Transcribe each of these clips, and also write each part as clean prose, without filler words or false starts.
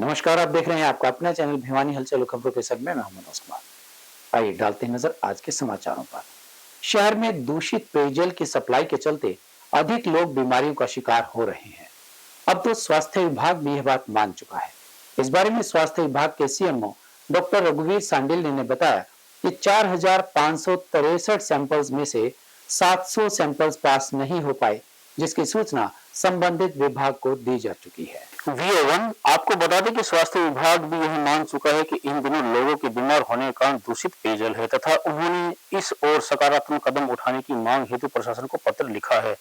नमस्कार, आप देख रहे हैं आपका अपना चैनल भिवानी हलचल खबरों के संग में मैं हूं मनोज कुमार। आइए डालते हैं नजर आज के समाचारों पर। शहर में दूषित पेयजल की सप्लाई के चलते अधिक लोग बीमारियों का शिकार हो रहे हैं। अब तो स्वास्थ्य विभाग भी यह बात मान चुका है। इस बारे में स्वास्थ्य विभाग के सीएमओ डॉक्टर रघुवीर सांडिल्य ने बताया कि 4,563 सैंपल्स में से 700 सैंपल्स पास नहीं हो पाए, जिसकी सूचना संबंधित विभाग को दी जा चुकी है। VO1 आपको बता दें कि स्वास्थ्य विभाग भी यह मान चुका है कि इन दिनों लोगों के बीमार होने का कारण दूषित पेयजल है तथा उन्होंने इस ओर सकारात्मक कदम उठाने की मांग हेतु प्रशासन को पत्र लिखा है।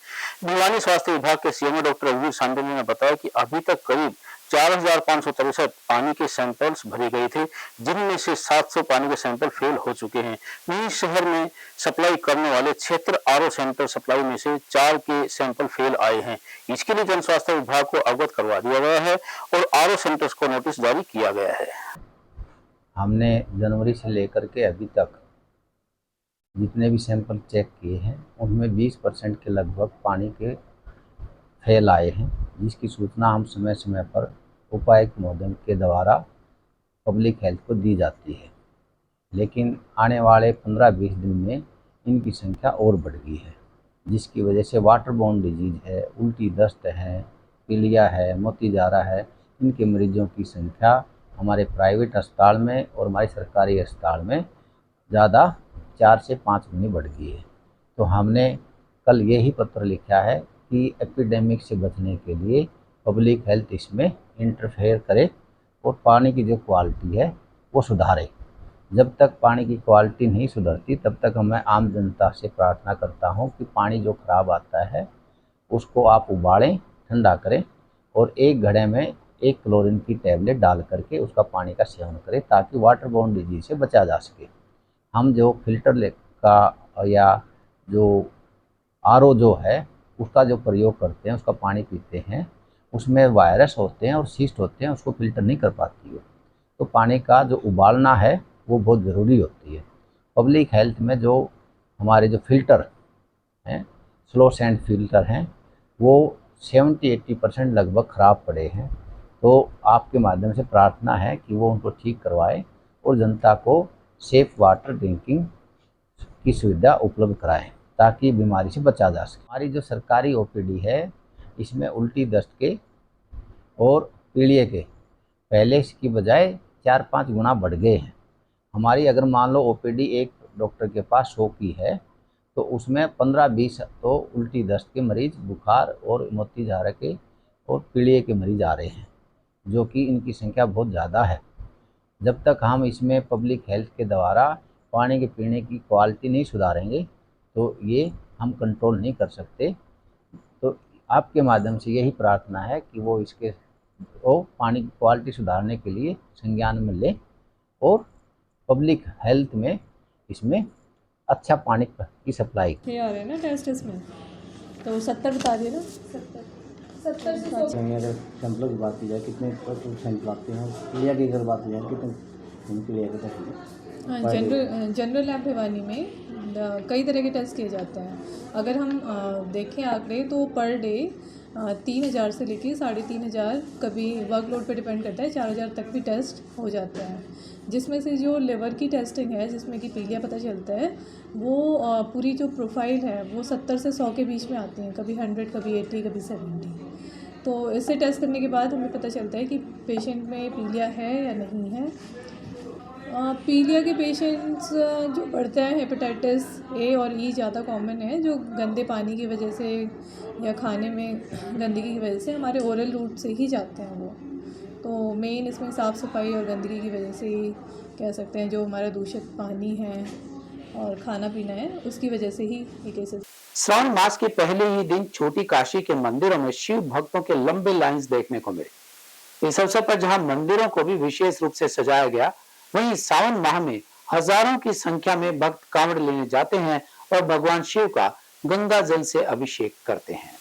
भिवानी स्वास्थ्य विभाग के सीएमओ डॉक्टर रघुवीर सांडिल्य ने बताया कि अभी तक करीब 4,563 पानी के सैंपल्स भरे गए थे, जिनमें से 700 पानी के सैंपल फेल हो चुके हैं। वहीं शहर में सप्लाई करने वाले क्षेत्र आरओ सेंटर सप्लाई में से 4 के सैंपल फेल आए हैं। इसके लिए जन स्वास्थ्य विभाग को अवगत करवा दिया गया है और आरओ सेंटर्स को नोटिस जारी किया गया है। हमने जनवरी से लेकर के अभी तक जितने भी सैंपल चेक किए हैं उनमें 20% के लगभग पानी के फेल आए हैं, जिसकी सूचना हम समय समय पर उपायुक्त महोदय के द्वारा पब्लिक हेल्थ को दी जाती है। लेकिन आने वाले 15-20 दिन में इनकी संख्या और बढ़ गई है, जिसकी वजह से वाटर बोर्न डिजीज है, उल्टी दस्त है, पीलिया है, मोतीजारा है, इनके मरीजों की संख्या हमारे प्राइवेट अस्पताल में और हमारे सरकारी अस्पताल में ज़्यादा 4 से 5 गुनी बढ़ गई है। तो हमने कल यही पत्र लिखा है कि एपिडेमिक से बचने के लिए पब्लिक हेल्थ इसमें इंटरफेयर करे और पानी की जो क्वालिटी है वो सुधारे। जब तक पानी की क्वालिटी नहीं सुधरती तब तक मैं आम जनता से प्रार्थना करता हूं कि पानी जो ख़राब आता है उसको आप उबालें, ठंडा करें और एक घड़े में 1 क्लोरीन की टैबलेट डाल करके उसका पानी का सेवन करें, ताकि वाटर बोर्न डिजीज से बचा जा सके। हम जो फिल्टर का या जो आरओ जो है उसका जो प्रयोग करते हैं, उसका पानी पीते हैं, उसमें वायरस होते हैं और सीस्ट होते हैं, उसको फिल्टर नहीं कर पाती है। तो पानी का जो उबालना है वो बहुत ज़रूरी होती है। पब्लिक हेल्थ में जो हमारे जो फिल्टर हैं, स्लो सैंड फिल्टर हैं, वो 70-80% लगभग ख़राब पड़े हैं। तो आपके माध्यम से प्रार्थना है कि वो उनको ठीक करवाएं और जनता को सेफ़ वाटर ड्रिंकिंग की सुविधा उपलब्ध कराएं, ताकि बीमारी से बचा जा सके। हमारी जो सरकारी ओपीडी है इसमें उल्टी दस्त के और पीलिया के पहले की बजाय 4-5 गुना बढ़ गए हैं। हमारी अगर मान लो ओपीडी एक डॉक्टर के पास 100 की है तो उसमें 15-20 तो उल्टी दस्त के मरीज, बुखार और मोतीजारा के और पीलिया के मरीज आ रहे हैं, जो कि इनकी संख्या बहुत ज़्यादा है। जब तक हम इसमें पब्लिक हेल्थ के द्वारा पानी के पीने की क्वालिटी नहीं सुधारेंगे तो ये हम कंट्रोल नहीं कर सकते। तो आपके माध्यम से यही प्रार्थना है कि वो इसके पानी की क्वालिटी सुधारने के लिए संज्ञान में ले और पब्लिक हेल्थ में इसमें अच्छा पानी की सप्लाई। ये आ रहे हैं ना टेस्ट इसमें, तो 70 बता दिए ना, 70 से 100। अगर सैंपलों की बात की जाए कितने सैंपल आते हैं, क्लियर की अगर बात की जाए कितने क्लियर के टेस्ट? हाँ, जनरल लैब भिवानी में कई तरह के टेस्ट किए जाते हैं। अगर हम देखें आंकड़े तो पर डे 3,000 से लेके 3,500, कभी वर्कलोड पे डिपेंड करता है 4,000 तक भी टेस्ट हो जाता है। जिसमें से जो लिवर की टेस्टिंग है, जिसमें कि पीलिया पता चलता है, वो पूरी जो प्रोफाइल है वो 70 से 100 के बीच में आती हैं, कभी 100, कभी 80, कभी 70। तो इससे टेस्ट करने के बाद हमें पता चलता है कि पेशेंट में पीलिया है या नहीं है। पीलिया के पेशेंट्स जो बढ़ते हैं, हेपेटाइटिस ए और ई ज़्यादा कॉमन है, जो गंदे पानी की वजह से या खाने में गंदगी की वजह से हमारे ओरल रूट से ही जाते हैं वो। तो मेन इसमें साफ़ सफाई और गंदगी की वजह से ही कह सकते हैं, जो हमारा दूषित पानी है और खाना पीना है उसकी वजह से ही ये केसेस। श्रावण मास के पहले ही दिन छोटी काशी के मंदिरों में शिव भक्तों के लंबे लाइंस देखने को मिले। इस अवसर पर जहां मंदिरों को भी विशेष रूप से सजाया गया, वहीं सावन माह में हजारों की संख्या में भक्त कांवड़ लेने जाते हैं और भगवान शिव का गंगा जल से अभिषेक करते हैं।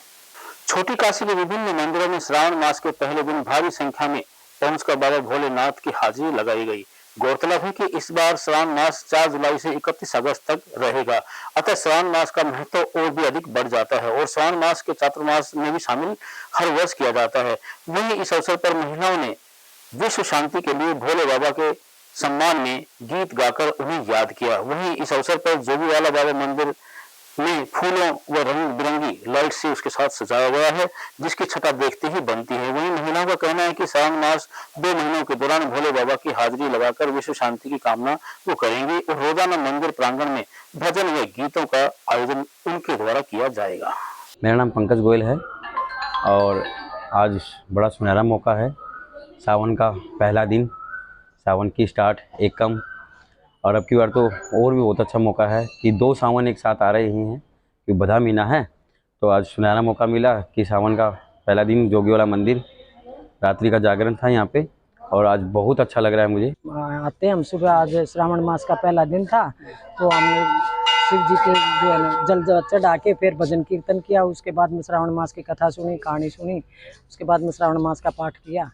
छोटी काशी के विभिन्न मंदिरों में श्रावण मास के पहले दिन भारी संख्या में पहुंचकर बाबा भोलेनाथ की हाजिरी लगाई गई। गौरतलब है कि इस बार श्रावण मास 4 जुलाई से 31 अगस्त तक रहेगा, अतः श्रावण मास का महत्व और भी अधिक बढ़ जाता है और श्रावण मास के चातुर्मास में भी शामिल हर वर्ष किया जाता है। वहीं इस अवसर पर महिलाओं ने विश्व शांति के लिए भोले बाबा के सम्मान में गीत गाकर उन्हें याद किया। वहीं इस अवसर पर जोगीवाला बाबा मंदिर में फूलों व रंग बिरंगी लाइट से उसके साथ सजाया गया है, जिसकी छटा देखते ही बनती है। वहीं महिलाओं का कहना है कि सावन मास 2 महीनों के दौरान भोले बाबा की हाजिरी लगाकर विश्व शांति की कामना वो करेंगे और रोजाना मंदिर प्रांगण में भजन व गीतों का आयोजन उनके द्वारा किया जाएगा। मेरा नाम पंकज गोयल है और आज बड़ा सुनहरा मौका है। सावन का पहला दिन, सावन की स्टार्ट एकम, और अब की बार तो और भी बहुत अच्छा मौका है कि 2 सावन एक साथ आ रहे ही हैं कि बधा महीना है। तो आज सुनहरा मौका मिला कि सावन का पहला दिन जोगीवाला मंदिर, रात्रि का जागरण था यहाँ पे और आज बहुत अच्छा लग रहा है मुझे। आते हम सुबह, आज श्रावण मास का पहला दिन था तो हमने शिव जी के जो है ना जल चढ़ा के फिर भजन कीर्तन किया। उसके बाद में श्रावण मास की कथा सुनी, कहानी सुनी। उसके बाद में श्रावण मास का पाठ किया।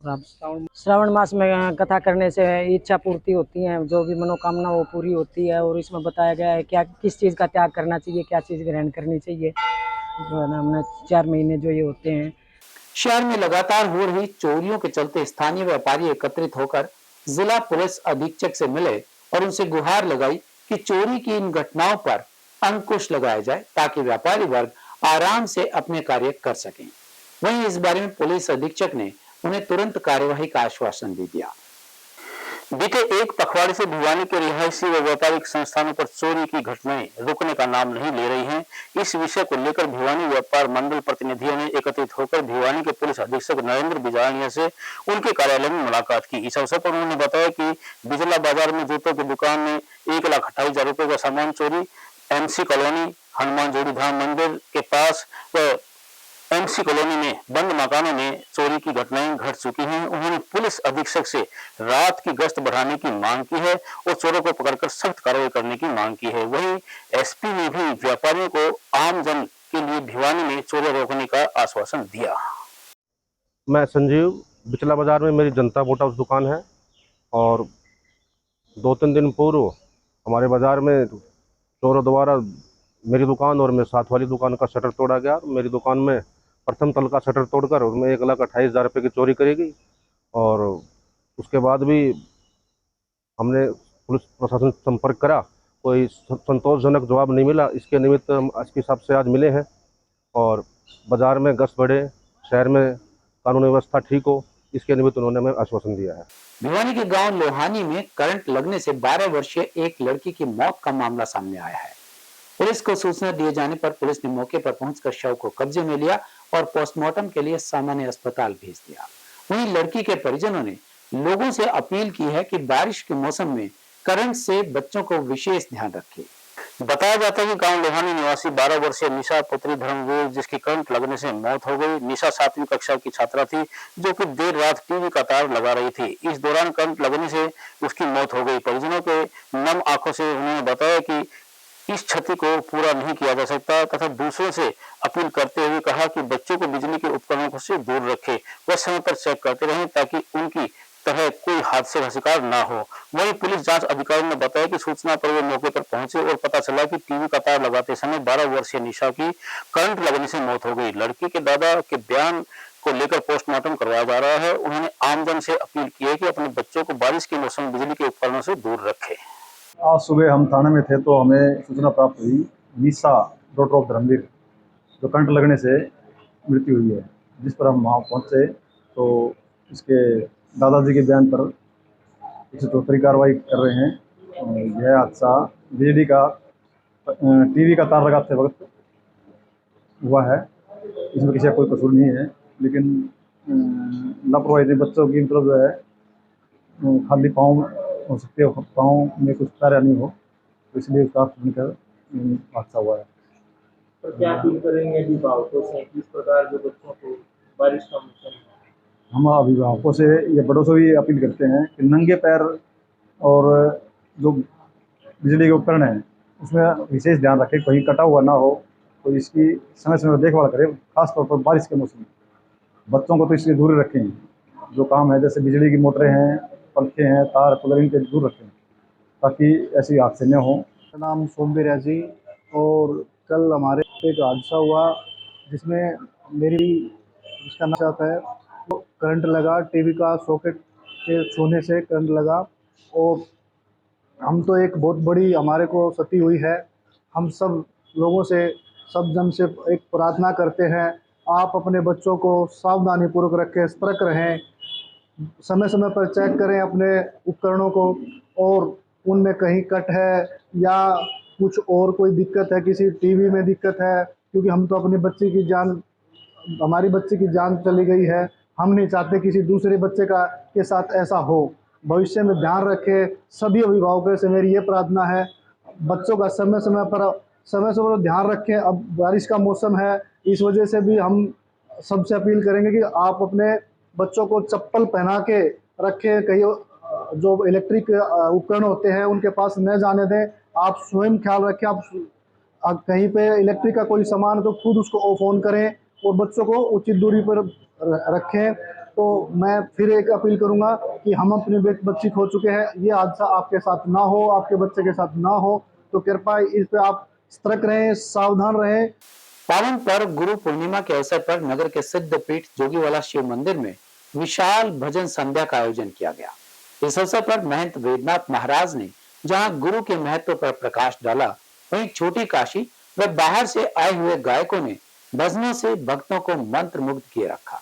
श्रावण मास में कथा करने से इच्छा पूर्ति होती है, जो भी मनोकामना वो पूरी होती है। और इसमें बताया गया है क्या किस चीज़ का त्याग करना चाहिए, क्या चीज़ ग्रहण करनी चाहिए। जो है ना हमने 4 महीने जो ये होते हैं। शहर में लगातार हो रही चोरियों के चलते स्थानीय व्यापारी एकत्रित होकर जिला पुलिस अधीक्षक से मिले और उनसे गुहार लगाई कि चोरी की इन घटनाओं पर अंकुश लगाया जाए ताकि व्यापारी वर्ग आराम से अपने कार्य कर सकें। वहीं इस बारे में पुलिस अधीक्षक ने उन्हें तुरंत कार्यवाही का आश्वासन भी दिया। बीते एक पखवाड़े से भिवानी के रिहायशी व व्यापारिक संस्थानों पर चोरी की घटनाएं रुकने का नाम नहीं ले रही हैं। इस विषय को लेकर भिवानी व्यापार मंडल प्रतिनिधियों ने एकत्रित होकर भिवानी के पुलिस अधीक्षक नरेंद्र बिजारनिया से उनके कार्यालय में मुलाकात की। इस अवसर पर उन्होंने बताया कि बिजला बाजार में जूतों की दुकान में 1,28,000 रुपए का सामान चोरी, MC कॉलोनी, हनुमान जोड़ी धाम मंदिर के पास व MC कॉलोनी में बंद मकानों में चोरी की घटनाएं घट चुकी हैं। उन्होंने पुलिस अधीक्षक से रात की गश्त बढ़ाने की मांग की है और चोरों को पकड़कर सख्त कार्रवाई करने की मांग की है। वहीं SP ने भी व्यापारियों को आम जन के लिए भिवानी में चोरी रोकने का आश्वासन दिया। मैं संजीव, बिचला बाजार में मेरी जनता मोटा हाउस दुकान है और 2-3 दिन पूर्व हमारे बाजार में चोरों द्वारा मेरी दुकान और मेरे साथ वाली दुकान का शटर तोड़ा गया। मेरी दुकान में प्रथम तल का शटर तोड़कर उसमें 1,28,000 रुपये की चोरी करी गई और उसके बाद भी हमने पुलिस प्रशासन से संपर्क करा, कोई संतोषजनक जवाब नहीं मिला। इसके निमित्त हम SP साहब से आज मिले हैं और बाज़ार में गश्त बढ़े, शहर में कानून व्यवस्था ठीक हो, इसके निमित्त उन्होंने हमें आश्वासन दिया है। भिवानी के गांव लोहानी में करंट लगने से 12 वर्षीय एक लड़की की मौत का मामला सामने आया है। पुलिस को सूचना दिए जाने पर पुलिस ने मौके पर पहुंचकर शव को कब्जे में लिया और पोस्टमार्टम के लिए सामान्य अस्पताल भेज दिया। वहीं लड़की के परिजनों ने लोगों से अपील की है कि बारिश के मौसम में करंट से बच्चों को विशेष ध्यान रखें। बताया जाता है कि गांव लोहानी निवासी 12 वर्षीय निशा पुत्री धर्मवीर, जिसकी करंट लगने से मौत हो गई। निशा 7वीं कक्षा की छात्रा थी जो कि देर रात टीवी का तार लगा रही थी। इस दौरान करंट लगने से उसकी मौत हो गई। परिजनों के नम आंखों से उन्होंने बताया कि इस क्षति को पूरा नहीं किया जा सकता तथा दूसरों से अपील करते हुए कहा कि बच्चों को बिजली के उपकरणों से दूर रखें व समय पर चेक करते रहें ताकि उनकी तरह कोई हादसे का शिकार ना हो। वहीं पुलिस जांच अधिकारी ने बताया कि सूचना पर वे मौके पर पहुंचे और पता चला कि टीवी का तार लगाते समय 12 वर्षीय निशा की करंट लगने से मौत हो गई। लड़की के दादा के बयान को लेकर पोस्टमार्टम करवाया जा रहा है। उन्होंने आमजन से अपील की है कि अपने बच्चों को बारिश के मौसम में बिजली के उपकरणों से दूर रखें। आज सुबह हम थाने में थे तो हमें सूचना प्राप्त हुई निशा डॉटर ऑफ धर्मवीर जो करंट लगने से मृत्यु हुई है, जिस पर हम वहाँ पहुँचे तो इसके दादाजी के बयान पर 174 कार्रवाई कर रहे हैं। यह हादसा बिजली का टीवी का तार लगाते वक्त हुआ है। इसमें किसी का कोई कसूर नहीं है, लेकिन लापरवाही बच्चों की मतलब जो है खाली पाँव हो सकते हो, पाँव में कुछ कार्य नहीं हो, तो इसलिए उसका सुनकर हादसा हुआ है। तो क्या अपील करेंगे अभिभावकों से किस प्रकार जो बच्चों को बारिश का मौसम? हम अभिभावकों से या बड़ों से भी अपील करते हैं कि नंगे पैर और जो बिजली के उपकरण हैं उसमें विशेष ध्यान रखें, कहीं कटा हुआ ना हो, तो इसकी समय समय देखभाल करें। खासतौर पर बारिश के मौसम में बच्चों को तो इससे दूर रखें। जो काम है जैसे बिजली की मोटरें हैं, पंखे हैं, तार कूलर, इनके दूर रखें ताकि ऐसी हादसे न हो। मेरा नाम सोमवीर है जी, और कल हमारे एक हादसा हुआ जिसमें जिसका नाम है करंट लगा, टीवी का सॉकेट के छूने से करंट लगा और हम तो एक बहुत बड़ी हमारे को क्षति हुई है। हम सब लोगों से, सब जन से एक प्रार्थना करते हैं, आप अपने बच्चों को सावधानीपूर्वक रखें, सतर्क रहें, समय समय पर चेक करें अपने उपकरणों को और उनमें कहीं कट है या कुछ और कोई दिक्कत है, किसी टीवी में दिक्कत है, क्योंकि हम तो अपनी बच्ची की जान, हमारी बच्ची की जान चली गई है, हम नहीं चाहते किसी दूसरे बच्चे का के साथ ऐसा हो। भविष्य में ध्यान रखें। सभी अभिभावकों से मेरी ये प्रार्थना है, बच्चों का समय समय पर ध्यान रखें। अब बारिश का मौसम है, इस वजह से भी हम सबसे अपील करेंगे कि आप अपने बच्चों को चप्पल पहना के रखें, कहीं जो इलेक्ट्रिक उपकरण होते हैं उनके पास न जाने दें। आप स्वयं ख्याल रखें, आप कहीं पे इलेक्ट्रिक का कोई सामान तो खुद उसको ऑफ ऑन करें और बच्चों को उचित दूरी पर रखें। तो मैं फिर एक अपील करूंगा कि हम अपनी बच्ची खो चुके हैं, ये हादसा आपके साथ ना हो, आपके बच्चे के साथ ना हो, तो कृपया इस पे आप सतर्क रहें, सावधान रहें। पावन पर्व गुरु पूर्णिमा के अवसर पर नगर के सिद्ध पीठ जोगीवाला शिव मंदिर में विशाल भजन संध्या का आयोजन किया गया। इस अवसर पर महंत वेदनाथ महाराज ने जहां गुरु के महत्व पर प्रकाश डाला, वहीं छोटी काशी व बाहर से आए हुए गायकों ने भजनों से भक्तों को मंत्र मुग्ध किए रखा।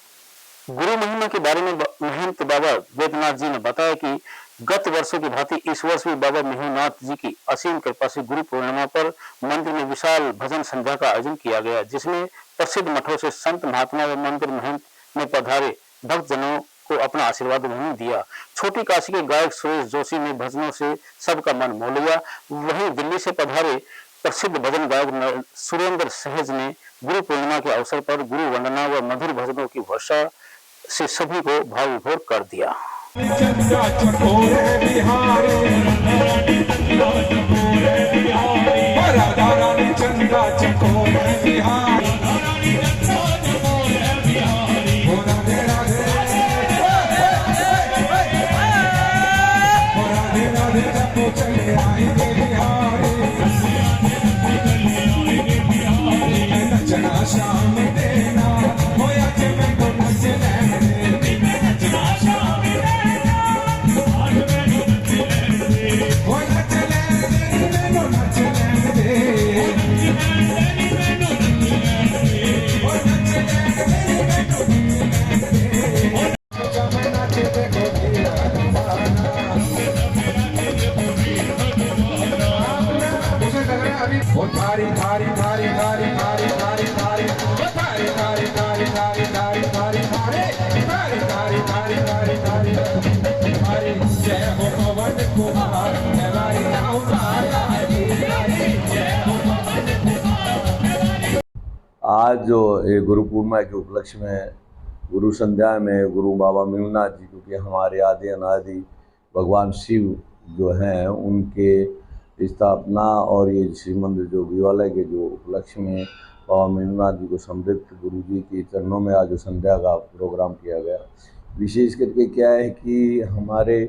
गुरु महिमा के बारे में महंत बाबा वेदनाथ जी ने बताया कि गत वर्षों की भांति इस वर्ष भी बाबा मेहुनाथ जी की असीम कृपा से गुरु पूर्णिमा पर मंदिर में विशाल भजन संध्या का आयोजन किया गया, जिसमें प्रसिद्ध मठों से संत महात्मा व मंदिर महंत में पधारे भक्त जनों को अपना आशीर्वाद उन्होंने दिया। छोटी काशी के गायक सुरेश जोशी ने भजनों से सबका मन मोह लिया। वहीं दिल्ली से पधारे प्रसिद्ध भजन गायक सुरेंद्र सहज ने गुरु पूर्णिमा के अवसर पर गुरु वंदना व मधुर भजनों की वर्षा से सभी को भाव विभोर कर दिया। आज जो ये गुरु पूर्णिमा के उपलक्ष्य में गुरु संध्या में गुरु बाबा मेहुनाथ जी, क्योंकि हमारे आदि अनादि भगवान शिव जो हैं उनके स्थापना और ये शिव मंदिर जोगीवाला के जो उपलक्ष्य में बाबा मेहुनाथ जी को समृद्ध गुरु जी के चरणों में आज संध्या का प्रोग्राम किया गया। विशेष करके क्या है कि हमारे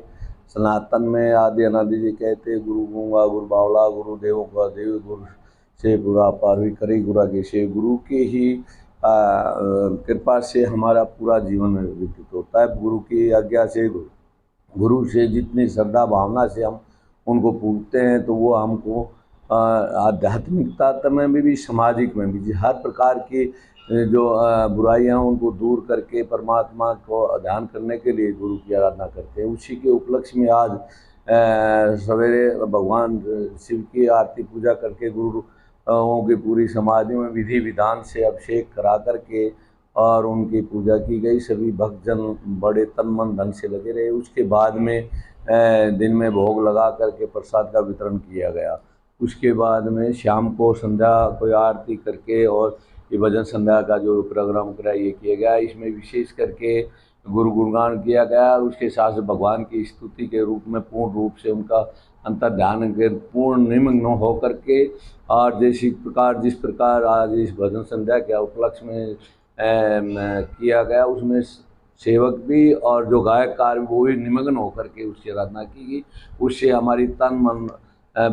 सनातन में आदि अनादि जी कहते गुरु गूंगा गुरु बावला गुरु देवों का देव गुरु से पूरा पारवी करी गुरा के से गुरु के ही कृपा से हमारा पूरा जीवन व्यतीत होता है। गुरु की आज्ञा से, गुरु से जितनी श्रद्धा भावना से हम उनको पूजते हैं तो वो हमको आध्यात्मिकता में भी सामाजिक में भी हर प्रकार की जो बुराइयां उनको दूर करके परमात्मा को ध्यान करने के लिए गुरु की आराधना करते हैं। उसी के उपलक्ष्य में आज सवेरे भगवान शिव की आरती पूजा करके गुरुओं की पूरी समाधि में विधि विधान से अभिषेक करा करके और उनकी पूजा की गई। सभी भक्तजन बड़े तन मन धन से लगे रहे। उसके बाद में दिन में भोग लगा करके प्रसाद का वितरण किया गया। उसके बाद में शाम को संध्या को आरती करके और ये भजन संध्या का जो प्रोग्राम करा ये किया गया। इसमें विशेष करके गुरु गुणगान किया गया और उसके साथ भगवान की स्तुति के रूप में पूर्ण रूप से उनका अंतर ध्यान के पूर्ण निमग्न होकर के और जिस प्रकार आज इस भजन संध्या के उपलक्ष्य में किया गया उसमें सेवक भी और जो गायककार वो भी निमग्न होकर के उसकी आराधना की गई। उससे हमारी तन मन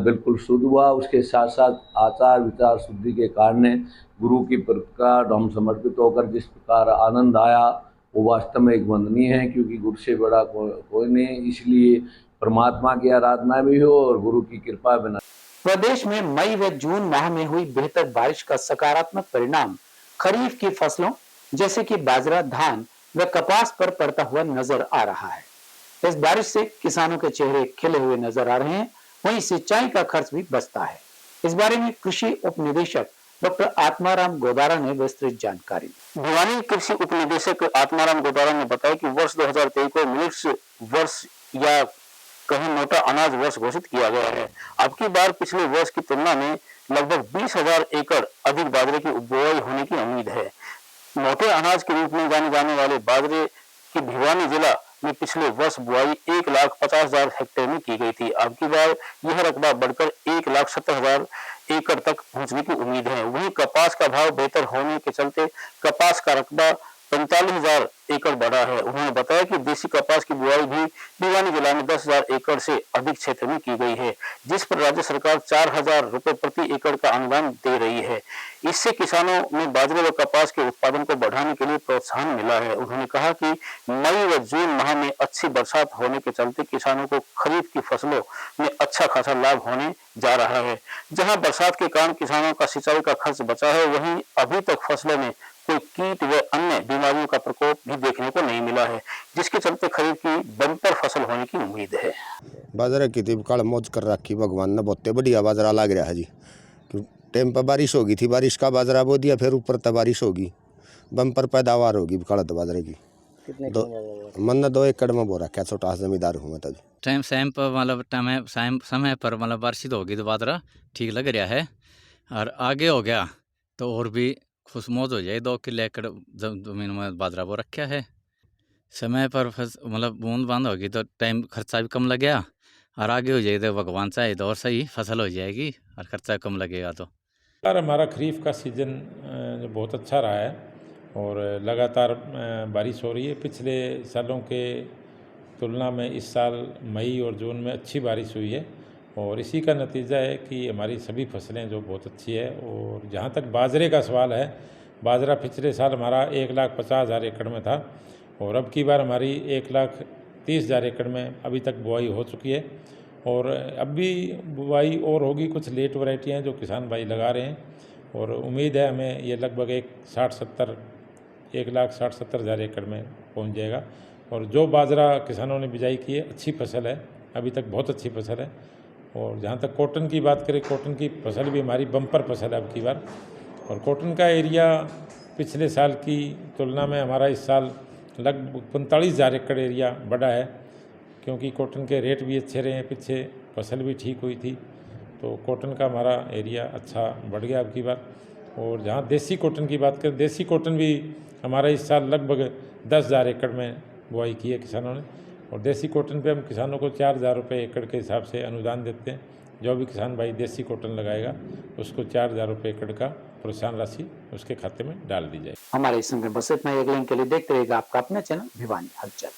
बिल्कुल शुद्ध हुआ। उसके साथ साथ आचार विचार शुद्धि के कारण गुरु की प्रकार हम समर्पित होकर जिस प्रकार आनंद आया वो वास्तव में एक वंदनीय है, क्योंकि गुरु से बड़ा कोई नहीं। इसलिए परमात्मा की आराधना भी हो और गुरु की कृपा बना। प्रदेश में मई व जून माह में हुई बेहतर बारिश का सकारात्मक परिणाम खरीफ की फसलों जैसे कि बाजरा, धान व कपास पर पड़ता हुआ नजर आ रहा है। इस बारिश से किसानों के चेहरे खिले हुए नजर आ रहे हैं, वहीं सिंचाई का खर्च भी बचता है। इस बारे में कृषि उप निदेशक डॉक्टर आत्माराम गोदारा ने विस्तृत जानकारी दी। भिवानी कृषि उप निदेशक आत्माराम गोदारा ने बताया कि वर्ष 2023 को मिलेट्स वर्ष या कहीं मोटा अनाज वर्ष घोषित किया गया है। अब की बार पिछले वर्ष की तुलना में लगभग 20,000 एकड़ अधिक बाजरे की बुआई होने की उम्मीद है। मोटे अनाज के रूप में जाने जाने वाले बाजरे की भिवानी जिला में पिछले वर्ष बुआई 1,50,000 हेक्टेयर में की गई थी। अब की बार यह रकबा बढ़कर 1,70,000 एकड़ तक पहुंचने की उम्मीद है। वहीं कपास का भाव बेहतर होने के चलते कपास का रकबा 45,000 एकड़ बढ़ा है। उन्होंने बताया कि देसी कपास की बुआई भी भिवानी जिला में 10,000 एकड़ से अधिक क्षेत्र में की गई है, जिस पर राज्य सरकार 4,000 रुपए प्रति एकड़ का अनुदान दे रही है। इससे किसानों में बाजरे व कपास के उत्पादन को बढ़ाने के लिए प्रोत्साहन मिला है। उन्होंने कहा कि मई व जून माह में अच्छी बरसात होने के चलते किसानों को खरीफ की फसलों में अच्छा खासा लाभ होने जा रहा है। जहां बरसात के कारण किसानों का सिंचाई का खर्च बचा है, वहीं अभी तक फसलों में कोई कीट व अन्य बीमारियों का प्रकोप भी देखने को नहीं मिला है, जिसके चलते खरीफ की बंपर फसल होने की उम्मीद है। बाजरा की थी काल मौज कर रखी भगवान ने, बहुत बढ़िया बाजरा लग रहा है जी। टाइम पर बारिश होगी थी, बारिश का बाजरा बो दिया, फिर ऊपर तक बारिश होगी, बंपर पैदावार होगी काड़त बाजरे की। मन 2 एकड़ में बो रखा, छोटा जमींदार हूँ मैं। टाइम सैम पर मतलब टाइम समय पर मतलब बारिश होगी तो बाजरा ठीक लग रहा है, और आगे हो गया तो और भी खुशमौज हो जाए। 2 किलो एकड़ जमीन में बाजरा वो रखा है। समय पर मतलब बूंद बांद होगी तो टाइम खर्चा भी कम लगेगा, और आगे हो जाए तो भगवान चाहे तो और सही फसल हो जाएगी और खर्चा कम लगेगा। तो यार हमारा खरीफ का सीज़न जो बहुत अच्छा रहा है और लगातार बारिश हो रही है। पिछले सालों के तुलना में इस साल मई और जून में अच्छी बारिश हुई है, और इसी का नतीजा है कि हमारी सभी फसलें जो बहुत अच्छी है। और जहाँ तक बाजरे का सवाल है, बाजरा पिछले साल हमारा 1,50,000 एकड़ में था, और अब की बार हमारी 1,30,000 एकड़ में अभी तक बुआई हो चुकी है, और अब भी बुआई और होगी। कुछ लेट वैरायटी हैं जो किसान भाई लगा रहे हैं, और उम्मीद है हमें ये लगभग 1,60,000 एकड़ में पहुँच जाएगा। और जो बाजरा किसानों ने बिजाई की है, अच्छी फसल है, अभी तक बहुत अच्छी फसल है। और जहाँ तक कॉटन की बात करें, कॉटन की फसल भी हमारी बम्पर फसल है अब की बार, और कॉटन का एरिया पिछले साल की तुलना में हमारा इस साल लगभग 45,000 एकड़ एरिया बढ़ा है, क्योंकि कॉटन के रेट भी अच्छे रहे हैं, पीछे फसल भी ठीक हुई थी, तो कॉटन का हमारा एरिया अच्छा बढ़ गया अब की बार। और जहाँ देसी कॉटन की बात करें, देसी कॉटन भी हमारा इस साल लगभग 10,000 एकड़ में बुआई की है किसानों ने, और देसी कॉटन पे हम किसानों को 4,000 रुपये एकड़ के हिसाब से अनुदान देते हैं। जो भी किसान भाई देसी कॉटन लगाएगा उसको 4,000 रुपये एकड़ का प्रोत्साहन राशि उसके खाते में डाल दी जाए। हमारे इस समय बस इतना। अगले के लिए देखते रहेगा आपका अपना चैनल भिवानी हलचल।